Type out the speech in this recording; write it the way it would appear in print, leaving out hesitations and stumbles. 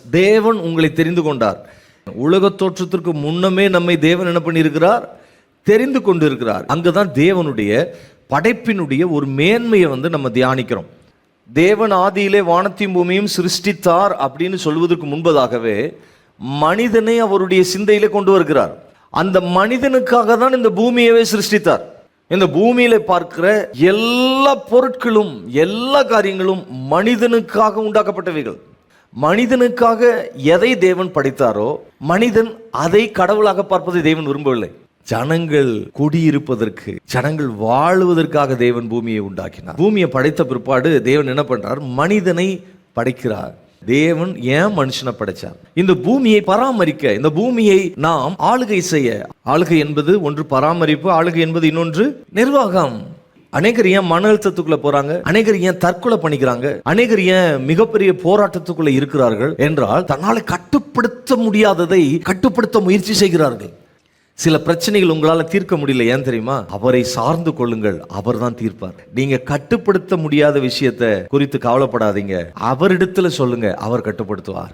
தேவன் உங்களை தெரிந்து கொண்டார். உலக தோற்றத்திற்கு முன்னமே நம்மை தேவன் என்ன பண்ணியிருக்கிறார்? தெரிந்து கொண்டு இருக்கிறார். அங்குதான் தேவனுடைய படைப்பினுடைய ஒரு மேன்மையை நம்ம தியானிக்கிறோம். தேவன் ஆதியிலே வானத்தையும் பூமியும் சிருஷ்டித்தார் அப்படின்னு சொல்வதற்கு முன்பதாகவே மனிதனை அவருடைய சிந்தையிலே கொண்டு வருகிறார். அந்த மனிதனுக்காக தான் இந்த பூமியவே சிருஷ்டித்தார். இந்த பூமியில பார்க்கிற எல்லா பொருட்களும் எல்லா காரியங்களும் மனிதனுக்காக உண்டாக்கப்பட்டவைகள். மனிதனுக்காக எதை தேவன் படைத்தாரோ மனிதன் அதை கடவுளாக பார்ப்பதை தேவன் விரும்பவில்லை. ஜனங்கள் குடியிருப்பதற்கு, ஜனங்கள் வாழுவதற்காக தேவன் பூமியை உண்டாக்கினார். பூமியை படைத்த பிற்பாடு தேவன் என்ன பண்றார்? மனிதனை படைக்கிறார். தேவன் ஏன் மனுஷனை படைச்சார்? இந்த பூமியை பராமரிக்க, இந்த பூமியை நாம் ஆளுகை செய்ய. ஆளுகை என்பது ஒன்று பராமரிப்பு, ஆளுகை என்பது இன்னொன்று நிர்வாகம். அநேகர் ஏன் மன அழுத்தத்துக்குள்ள போறாங்க? அநேகர் ஏன் தற்கொலை பண்ணிக்கிறாங்க? அநேகர் ஏன் மிகப்பெரிய போராட்டத்துக்குள்ள இருக்கிறார்கள் என்றால் தன்னால கட்டுப்படுத்த முடியாததை கட்டுப்படுத்த முயற்சி செய்கிறார்கள். சில பிரச்சனைகள் உங்களால் தீர்க்க முடியல, ஏன் தெரியுமா? அவரை சார்ந்து கொள்ளுங்கள், அவர் தான் தீர்ப்பார். நீங்க கட்டுப்படுத்த முடியாத விஷயத்தை குறித்து கவலைப்படாதீங்க, அவரிடத்துல சொல்லுங்க, அவர் கட்டுப்படுத்துவார்.